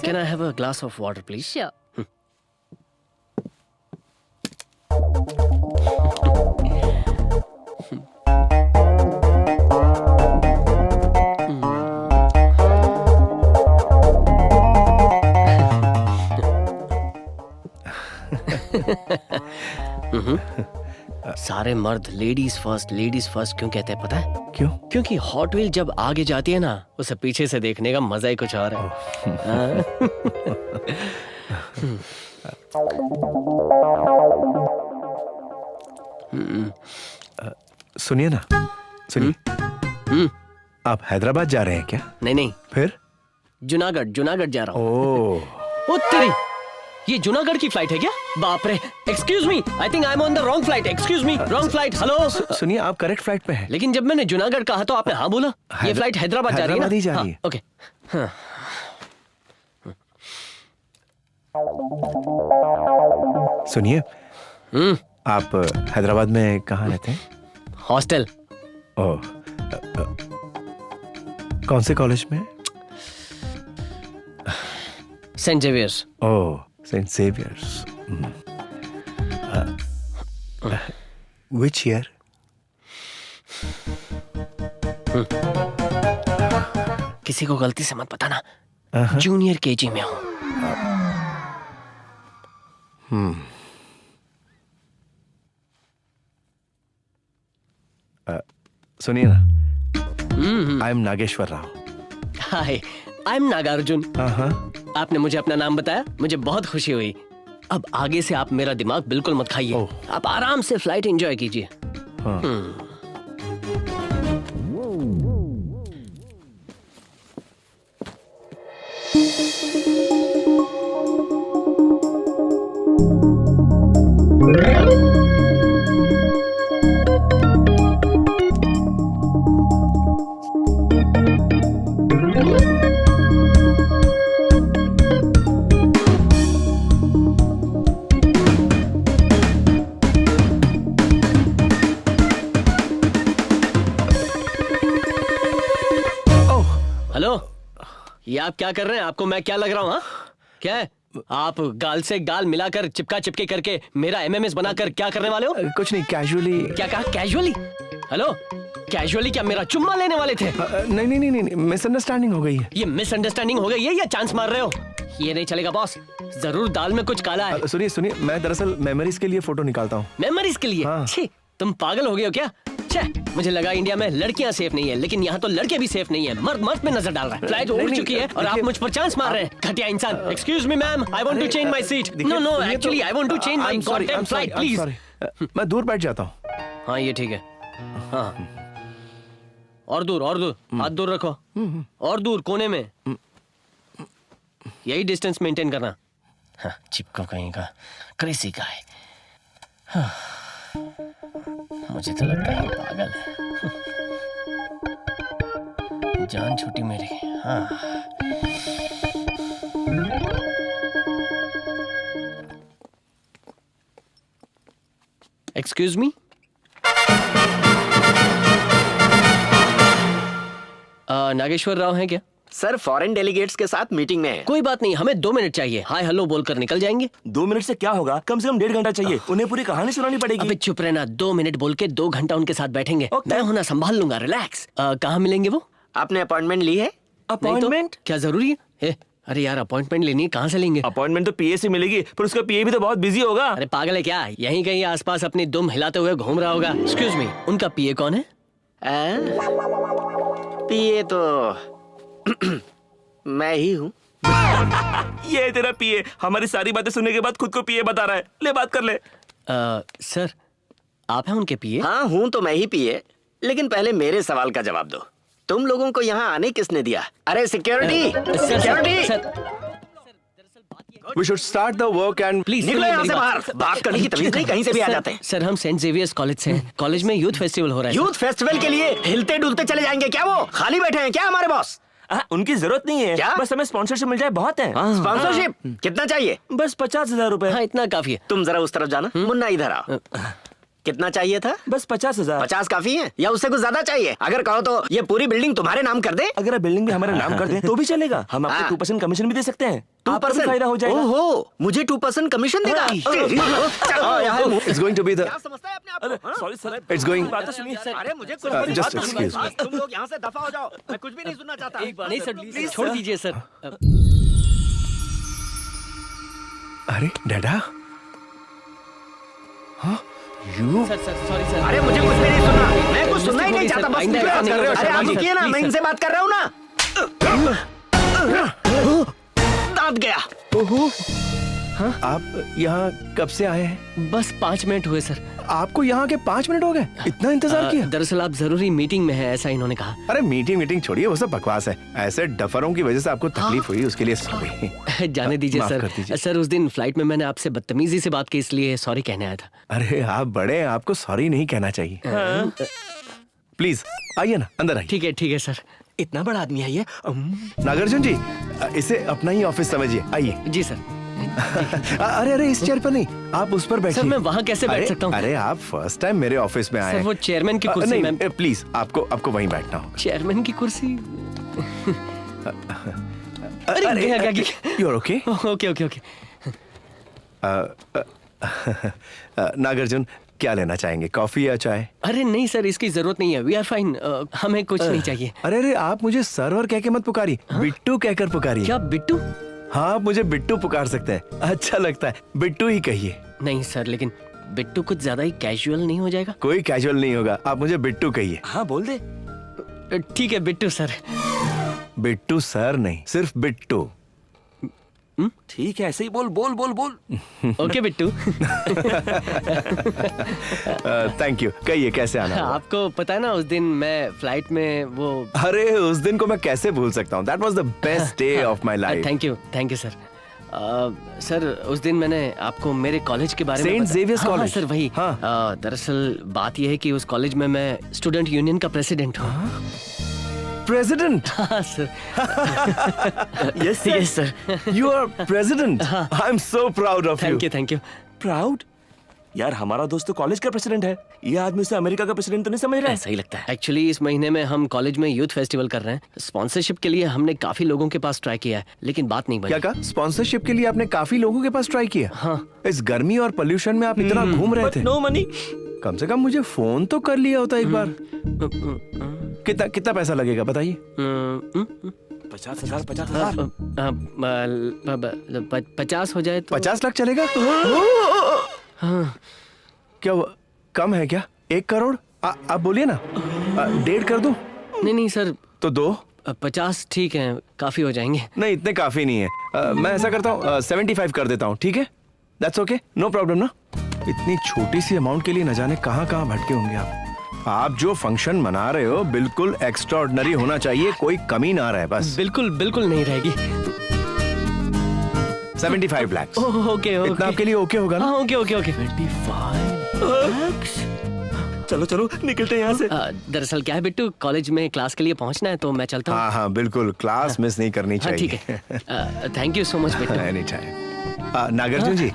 Can I have a glass of water, please? Sure. सारे मर्द ladies first क्यों कहते हैं पता है? क्यों? क्योंकि हॉट व्हील जब आगे जाती है ना, उसे पीछे से देखने का मजा ही कुछ और है। हाँ? सुनिए ना, सुनिए। आप हैदराबाद जा रहे हैं क्या? नहीं, फिर? जूनागढ़ जा रहा हूँ। ओह, ओ तेरी, ये जूनागढ़ की फ्लाइट है क्या? बाप रे, excuse me, I think I am on the wrong flight. Excuse me, wrong flight. Hello. सुनिए, आप करेक्ट फ्लाइट पे हैं। लेकिन जब मैंने जूनागढ़ कहा तो आपने हाँ बोला। ये फ्लाइट हैदराबाद जा रही है ना? हैदराबाद ही जा रही है। ओके। हाँ। सुनिए, आप हैदराबाद में कहाँ रहते हैं? हॉस्टल। ओह, कौन से कॉलेज में? Saint Xavier's. Oh, Saint Xavier's. Which year? किसी को गलती से मत बताना। जूनियर केजी में हूँ। सुनिए ना, I am Nageshwar Rao. Hi, I am Nagarjun. हाँ, आपने मुझे अपना नाम बताया, मुझे बहुत खुशी हुई। अब आगे से आप मेरा दिमाग बिल्कुल मत खाइए। ओह। आप आराम से फ्लाइट एंजॉय कीजिए। हाँ। हेलो, ये आप क्या कर रहे हैं? आपको मैं क्या लग रहा हूँ? हाँ, क्या है? आप गाल से गाल मिलाकर चिपका चिपके करके मेरा एमएमएस बनाकर क्या करने वाले हो? कुछ नहीं, कैजुअली। क्या कहा? कैजुअली? हेलो, कैजुअली क्या मेरा चुम्मा लेने वाले थे? नहीं, मिसअंडरस्टैंडिंग हो गई है। ये मिसअंडरस्टैंडिंग हो गई है या चांस मार रहे हो? ये नहीं चलेगा बॉस, जरूर दाल में कुछ काला है। सुनिए, मैं दरअसल मेमोरीज के लिए फोटो निकालता हूँ। मेमोरीज के लिए? हाँ। छी, तुम पागल हो गए हो क्या? छे, मुझे लगा इंडिया में लड़कियां सेफ नहीं है, लेकिन यहाँ तो लड़के भी सेफ नहीं है। मर्द मर्द पे नजर डाल रहा है। फ्लाइट उड़ चुकी है और आप मुझ पर चांस मार रहे हैं। घटिया इंसान। Excuse me ma'am, I want to change my seat. No, actually I want to change my goddamn flight, please. मैं दूर बैठ जाता हूँ। हाँ, ये ठीक है। हाँ, और दूर, हाथ दूर रखो। और दूर कोने में। यही डिस्टेंस मेंटेन करना। हाँ, चिपको कहीं का, क्रेजी का है। हाँ, मुझे तो लगता है ये पागल है। जान छूटी मेरी। हाँ। एक्सक्यूज मी, नागेश्वर राव हैं क्या? सर फॉरेन डेलीगेट्स के साथ मीटिंग में है। कोई बात नहीं, हमें 2 मिनट चाहिए। हाय हेलो बोलकर निकल जाएंगे। 2 मिनट से क्या होगा? कम से कम 1.5 घंटा चाहिए। उन्हें पूरी कहानी सुनानी पड़ेगी। अबे चुप रहना। 2 मिनट बोल के 2 घंटा उनके साथ बैठेंगे। Okay. मैं होना संभाल लूंगा, रिलैक्स। कहाँ मिलेंगे वो? आपने अपॉइंटमेंट ली है? नहीं तो अपॉइंटमेंट? क्या जरूरी है? अरे यार, अपॉइंटमेंट लेनी है, कहाँ से लेंगे? अपॉइंटमेंट तो पीए से मिलेगी, पर उसका पीए भी तो बहुत बिजी होगा। अरे पागल है क्या? यहीं कहीं आसपास अपनी दुम हिलाते हुए घूम रहा होगा। एक्सक्यूज मी, उनका पीए कौन है? पीए तो मैं ही हूँ। ये तेरा पीए हमारी सारी बातें सुनने के बाद खुद को पीए बता रहा है। ले बात कर ले। सर, आप हैं उनके पीए? हाँ हूँ तो मैं ही पीए, लेकिन पहले मेरे सवाल का जवाब दो। तुम लोगों को यहाँ आने किसने दिया? अरे security, security! We should start the work and please निकलो यहाँ से बाहर। बात करने की तमीज नहीं, कहीं से भी आ जाते हैं। सर, हम सेंट जेवियर्स कॉलेज से हैं। कॉलेज में यूथ फेस्टिवल हो रहा है। यूथ फेस्टिवल के लिए हिलते डुलते चले जाएंगे क्या? वो खाली बैठे हैं क्या हमारे बॉस? उनकी जरूरत नहीं है। क्या? बस हमें स्पॉन्सरशिप मिल जाए बहुत है। स्पॉन्सरशिप कितना चाहिए? बस 50,000 रुपए। हाँ, इतना काफी है। तुम जरा उस तरफ जाना। मुन्ना इधर आओ। कितना चाहिए था? बस 50,000। 50 काफी है या उससे कुछ ज्यादा चाहिए? अगर कहो तो ये पूरी बिल्डिंग तुम्हारे नाम कर दे। अगर आप बिल्डिंग भी हमारा नाम कर दें तो भी चलेगा। हम आपको हाँ। 2% कमीशन भी दे सकते हैं। 2% फायदा हो जाएगा। ओहो, मुझे 2% कमीशन देगा? It's going to be the. क्या समझता है अपने आप को? हाँ? Sorry sir. It's going. बात तो सुनिए। अरे मुझे कुछ just excuse me. तुम लोग यहाँ से दफा हो जाओ, मैं कुछ भी नहीं सुनना चाहता। नहीं सर प्लीज छोड़ दीजिए सर। अरे डैडा, हाँ, you. Sir sorry sir. अरे मुझे कुछ भी नहीं सुनना, मैं कुछ सुनना ही नहीं चाहता। बस आइंदा ऐसा नहीं होगा, अरे आप सर, रुकिए ना, please, मैं सर। इनसे बात कर रहा हूँ ना। दांत गया। ओहो, हाँ? आप यहाँ कब से आए हैं? बस 5 मिनट हुए सर। आपको यहाँ के 5 मिनट हो गए? इतना इंतजार किया? दरअसल आप जरूरी मीटिंग में हैं, ऐसा इन्होंने कहा। अरे मीटिंग छोड़िए, वो सब बकवास है। ऐसे डफरों की वजह से आपको तकलीफ हुई, उसके लिए सॉरी। जाने दीजिए माफ कर सर। दीजिए। सर उस दिन फ्लाइट में मैंने आपसे बदतमीजी से बात की, इसलिए सॉरी कहने आया था। अरे आप बड़े हैं, आपको सॉरी नहीं कहना चाहिए। प्लीज आइए ना, अंदर आइए। ठीक है सर। इतना बड़ा आदमी है ये। नागार्जुन जी, इसे अपना ही ऑफिस समझिए, आइए। जी सर। अरे इस चेयर पर नहीं, आप उस पर बैठिए। सर मैं वहाँ कैसे बैठ सकता हूँ? अरे आप फर्स्ट टाइम मेरे ऑफिस में आए सर हैं। वो चेयरमैन की कुर्सी नहीं, में। प्लीज आपको वहीं बैठना होगा। चेयरमैन की कुर्सी। अरे you are okay? Okay. Nagarjun, क्या लेना चाहेंगे, कॉफी या चाय? अरे नहीं सर, इसकी जरूरत नहीं है, वी आर फाइन। हमें कुछ नहीं चाहिए। अरे आप मुझे सर और कह के मत पुकारिए, बिट्टू कहकर पुकारिए। क्या बिट्टू? हाँ, आप मुझे बिट्टू पुकार सकते हैं, अच्छा लगता है, बिट्टू ही कहिए। नहीं सर, लेकिन बिट्टू कुछ ज्यादा ही कैजुअल नहीं हो जाएगा? कोई कैजुअल नहीं होगा, आप मुझे बिट्टू कहिए। हाँ बोल दे। ठीक है बिट्टू सर। बिट्टू सर नहीं, सिर्फ बिट्टू। ठीक है, ऐसे ही बोल। ओके बिट्टू। Thank you. कहिए कैसे आना हुआ? आपको पता है ना, उस दिन मैं फ्लाइट में वो। अरे उस दिन को मैं कैसे भूल सकता हूँ? That was the best day of my life. Thank you sir. Sir उस दिन मैंने आपको मेरे कॉलेज के बारे में सेंट जेवियर्स हाँ, कॉलेज? सर वही। हाँ। दरअसल बात यह है कि उस कॉलेज में मैं स्टूडेंट यूनियन का प्रेसिडेंट हूँ। प्रेसिडेंट? हाँ sir. Yes yes sir. You are president. I am so proud of you. Thank you. Proud? यार हमारा दोस्त तो कॉलेज का प्रेसिडेंट है, ये आदमी से अमेरिका का प्रेसिडेंट तो नहीं समझ रहा है। ऐसा ही लगता है। एक्चुअली इस महीने में हम कॉलेज में यूथ फेस्टिवल कर रहे हैं। स्पॉन्सरशिप के लिए हमने काफी लोगों के पास ट्राई किया है, लेकिन बात नहीं बनी। क्या कहा? स्पॉन्सरशिप के लिए आपने काफी लोगों के पास ट्राई किया? हाँ। इस गर्मी और पोल्यूशन में आप इतना घूम रहे थे। No money. कम से कम मुझे फोन तो कर लिया होता एक बार। कितना पैसा लगेगा बताइए? 50,000। 50 हो जाए तो। 50 लाख चलेगा? क्या कम है क्या? 1 करोड़? आप बोलिए ना, 1.5 कर दूं? नहीं सर, तो 2? 50 ठीक है, काफी हो जाएंगे। नहीं, इतने काफी नहीं है। मैं ऐसा करता हूँ, 75 कर देता हूँ, ठीक है? दैट्स ओके, नो प्रॉब्लम ना? इतनी छोटी सी अमाउंट के लिए न जाने कहाँ भटके होंगे आप। आप जो फंक्शन मना रहे हो बिल्कुल एक्स्ट्राऑर्डिनरी होना चाहिए, कोई कमी ना रहे बस। बिल्कुल नहीं रहेगी। 75 लाख। ओके। इतना आपके लिए ओके होगा ना? हाँ ओके। 25 चलो निकलते हैं यहाँ से। दरअसल क्या है बिट्टू, कॉलेज में क्लास के लिए पहुँचना है तो मैं चलता हूँ। हाँ बिल्कुल, क्लास मिस नहीं करनी हाँ ठीक चाहिए। है। Thank you so much Bittu. Any time. Nagarjun ji,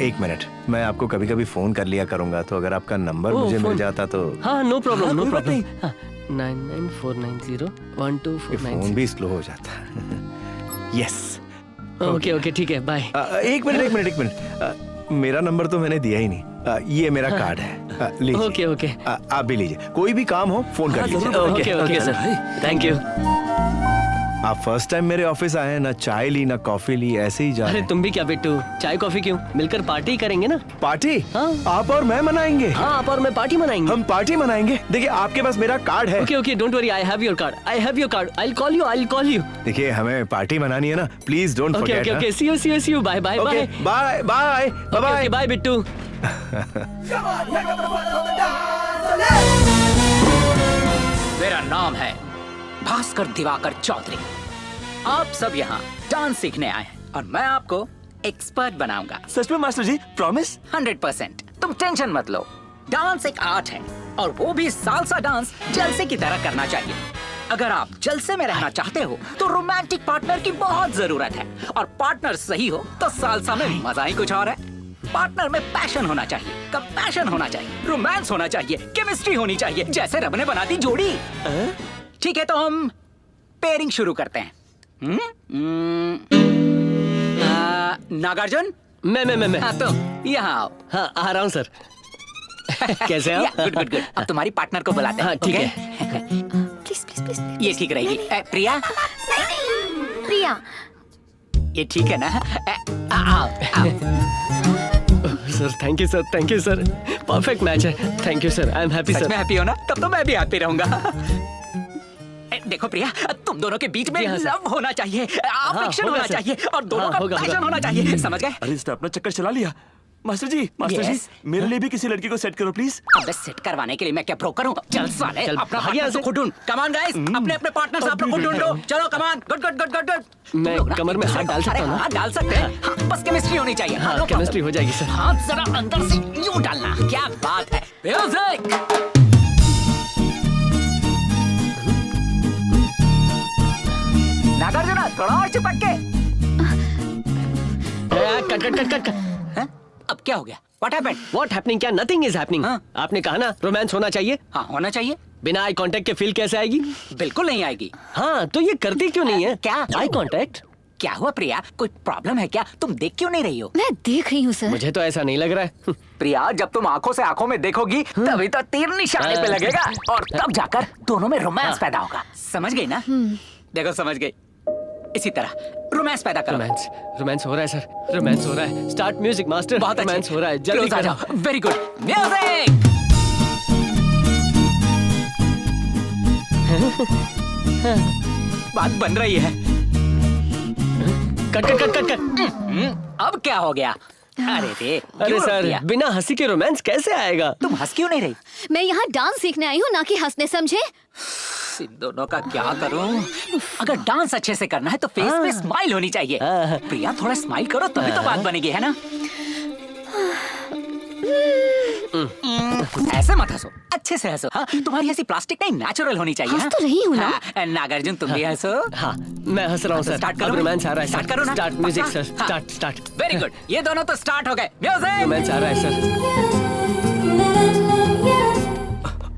1 minute, मैं आपको कभी कभी फोन कर लिया करूंगा, तो अगर आपका नंबर मुझे मिल जाता तो। हाँ नो प्रॉब्लम। 9949012496। फोन भी स्लो हो जाता। यस। ओके ठीक है, बाय। 1 मिनट। मेरा नंबर तो मैंने दिया ही नहीं। ये मेरा कार्ड है, लीजिए। ओके। आप भी लीजिए, कोई भी काम हो फोन कर लीजिए। Okay sir, thank you. आप फर्स्ट टाइम मेरे ऑफिस आए हैं, ना चाय ली ना कॉफी ली, ऐसे ही जा रहे अरे हैं। तुम भी क्या बिट्टू, चाय कॉफी क्यों, मिलकर पार्टी करेंगे ना। पार्टी? हाँ। आप और मैं मनाएंगे? हाँ, आप और मैं पार्टी मनाएंगे। हम पार्टी मनाएंगे। देखिए आपके पास मेरा कार्ड है। Okay don't worry, I have your card. I will call you. देखिए हमें पार्टी मनानी है ना, please don't forget. Okay see you bye bye Bittu. मेरा नाम है भास्कर दिवाकर चौधरी। आप सब यहाँ डांस सीखने आए हैं और मैं आपको एक्सपर्ट बनाऊंगा। सच में मास्टर जी, प्रॉमिस? 100%। तुम टेंशन मत लो, डांस एक आर्ट है और वो भी सालसा डांस जलसे की तरह करना चाहिए। अगर आप जलसे में रहना चाहते हो तो रोमांटिक पार्टनर की बहुत जरूरत है, और पार्टनर सही हो तो सालसा में मजा ही कुछ और है। पार्टनर में पैशन होना चाहिए, कंपैशन होना चाहिए, रोमांस होना चाहिए, केमिस्ट्री होनी चाहिए, जैसे रब ने बना दी जोड़ी। ठीक है, तो हम पेयरिंग शुरू करते हैं। नागार्जुन, मैं हाँ तो यहाँ आओ। हाँ आ रहा हूँ सर। कैसे आप? Good good good. अब तुम्हारी पार्टनर को बुलाते हैं। हाँ, ठीक okay? Please please please. ये ठीक रहेगी। प्रिया, प्रिया, ये ठीक है ना? आओ आओ। Sir thank you sir, thank you sir, perfect match है। Thank you sir, I am happy such sir. में हैप्पी हो ना? तब तो मैं भी हैप्पी रहूंगा। देखो प्रिया, तुम दोनों के बीच में जी हाँ, सर। लव होना चाहिए, अफेक्शन होगा, होना सर। चाहिए और दोनों हाँ, का होगा, पैशन होगा। होना चाहिए। समझ गए? अरे इसने अपना चक्कर चला लिया। मास्टर जी Yes. मेरे लिए भी किसी लड़की को सेट करो प्लीज। अब बस सेट करवाने के लिए मैं क्या ब्रोकर हूँ? चल साले, चल, अपना भाग यहाँ पार्टनर से। तो खुद ढूंढ। कम ऑन गाइस, अपने अपने पार्टनर आप लोग खुद ढूंढो। चलो come on, good good good good good. मैं कमर में हाथ डाल सकता हूँ ना? हाँ डाल सकते हैं। हाँ, बस केमिस्ट्री होनी चाहिए। हाँ, no केमिस्ट्री problem। हो जाएगी सर। हाथ जरा अंदर से यूं डालना। क्या बात है। म्यूजिक। नागार्जुन, थोड़ा और चिपक के। Cut cut cut cut. हाँ? अब क्या हो गया? What happened? What happening? क्या नथिंग इज हैपनिंग। हाँ। आपने कहा ना रोमांस होना चाहिए। हाँ होना चाहिए। बिना आई कांटेक्ट के फील कैसे आएगी? बिल्कुल नहीं आएगी। हाँ तो ये करती क्यों नहीं है? क्या? Eye contact? क्या हुआ प्रिया? कोई प्रॉब्लम है क्या? तुम देख क्यों नहीं रही हो? मैं देख रही हूँ सर। मुझे तो ऐसा नहीं लग रहा है। प्रिया, जब तुम आंखों से आंखों में देखोगी तभी तो तीर निशाने पे लगेगा और तब जाकर दोनों में रोमांस पैदा होगा। समझ गई ना? देखो समझ गई। इसी तरह रोमांस पैदा करो। रोमांस रोमांस हो रहा है सर, रोमांस हो रहा है। Start music master. बहुत अच्छे। रोमांस हो रहा है, जल्दी Close आ करो। जाओ। Very good. म्यूजिक। बात बन रही है। Cut cut cut cut cut. अब क्या हो गया? अरे रे, अरे क्यों सर प्रिया? बिना हंसी के रोमांस कैसे आएगा? तुम हंस क्यों नहीं रही? मैं यहाँ डांस सीखने आई हूँ, ना कि हंसने, समझे? इन दोनों का क्या करूं? अगर डांस अच्छे से करना है तो फेस पे स्माइल होनी चाहिए। हाँ। प्रिया थोड़ा स्माइल करो तभी तो बात बनेगी, है ना? ऐसे मत हंसो, अच्छे से हंसो। हाँ, तुम्हारी हंसी प्लास्टिक नहीं, नेचुरल होनी चाहिए। हंस तो रही हूँ ना। हाँ, नागार्जुन तुम भी हंसो। हाँ मैं हंस रहा हूँ सर। स्टार्ट करो। अब रोमांस आ रहा है स्टार्ट सर। करो ना। Start music sir. हाँ। Start start. वेरी गुड, ये दोनों तो स्टार्ट हो गए। म्यूजिक। रोमांस आ रहा है सर।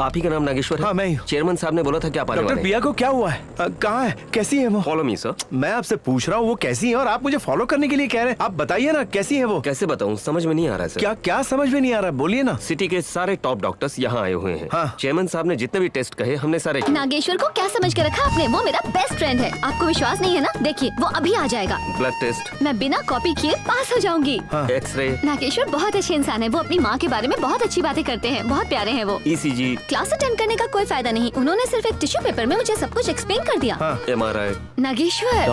आप ही का नाम नागेश्वर है? हाँ, मैं ही हूँ। चेयरमैन साहब ने बोला था कि आप आने डॉक्टर वाले प्रिया को क्या हुआ है? कहाँ है? कैसी है वो? Follow me sir. मैं आपसे पूछ रहा हूँ वो कैसी है और आप मुझे फॉलो करने के लिए कह रहे हैं। आप बताइए ना कैसी है वो? कैसे बताऊं, समझ में नहीं आ रहा है सर। क्या क्या समझ में नहीं आ रहा है? बोलिए ना। सिटी के सारे टॉप डॉक्टर्स यहाँ आए हुए हैं। हाँ। चेयरमैन साहब ने जितने भी टेस्ट कहे हमने सारे किए। नागेश्वर को क्या समझ के रखा आपने? वो मेरा बेस्ट फ्रेंड है। आपको विश्वास नहीं है ना? देखिए वो अभी आ जाएगा। ब्लड टेस्ट, मैं बिना कॉपी किए पास हो जाऊंगी। एक्सरे, नागेश्वर बहुत अच्छे इंसान है। वो अपनी माँ के बारे में बहुत अच्छी बातें करते हैं, बहुत प्यारे हैं वो। ईसीजी, क्लास अटेंड करने का कोई फायदा नहीं, उन्होंने सिर्फ एक टिश्यू पेपर में मुझे सब कुछ एक्सप्लेन कर दिया। एमआरआई। नागेश्वर,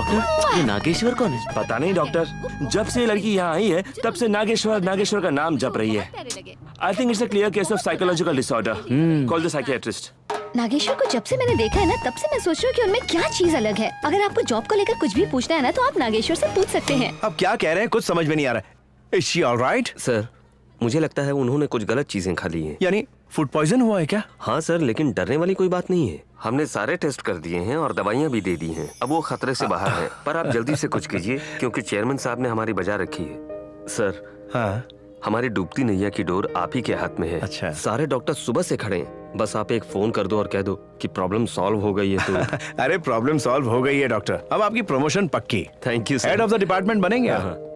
ये नागेश्वर कौन है? पता नहीं डॉक्टर, जब से ये लड़की यहाँ आई है तब से नागेश्वर का नाम जप रही है। प्यारे लगे। I think it's a clear case of psychological disorder. Call the psychiatrist. Nageshwar को जब से मैंने देखा है ना, तब से मैं सोच रही हूँ कि उनमें क्या चीज अलग है। अगर आपको जॉब को लेकर कुछ भी पूछना है ना, तो आप नागेश्वर से पूछ सकते हैं। आप क्या कह रहे हैं? कुछ समझ में नहीं आ रहा है। Is she all right? Sir मुझे लगता है उन्होंने कुछ गलत चीजें खा ली हैं। यानी फूड पॉइजन हुआ है क्या? हाँ सर, लेकिन डरने वाली कोई बात नहीं है। हमने सारे टेस्ट कर दिए हैं और दवाइयाँ भी दे दी हैं। अब वो खतरे से बाहर है, पर आप जल्दी से कुछ कीजिए क्योंकि चेयरमैन साहब ने हमारी बजा रखी है। सर हाँ। हमारी डूबती नैया की डोर आप ही के हाथ में है। अच्छा। सारे डॉक्टर सुबह से खड़े हैं, बस आप एक फोन कर दो और कह दो कि प्रॉब्लम सॉल्व हो गई है तो। अरे प्रॉब्लम सॉल्व हो गई है डॉक्टर। अब आपकी प्रमोशन पक्की। Thank you sir. Head of the department बनेंगे आप।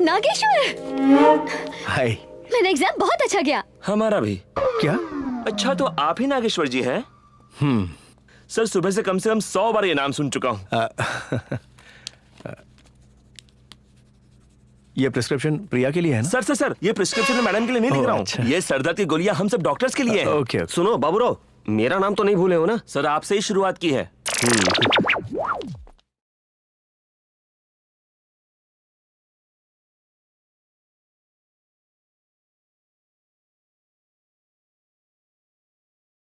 नागेश्वर, हाय। मेरा एग्जाम बहुत अच्छा गया। हमारा भी। क्या? अच्छा तो आप ही नागेश्वर जी हैं? सर सुबह से कम 100 बार ये नाम सुन चुका हूँ। ये प्रिस्क्रिप्शन प्रिया के लिए है ना? सर ये प्रिस्क्रिप्शन में मैडम के लिए नहीं लिख ओह, रहा हूँ। अच्छा। ये सरदर्द की गोलियां हम सब डॉक्टर्स के लिए हैं। ओके। सुनो बाबूराव, मेरा नाम तो नहीं भूले हो ना? सर आपसे ही शुरुआत की है।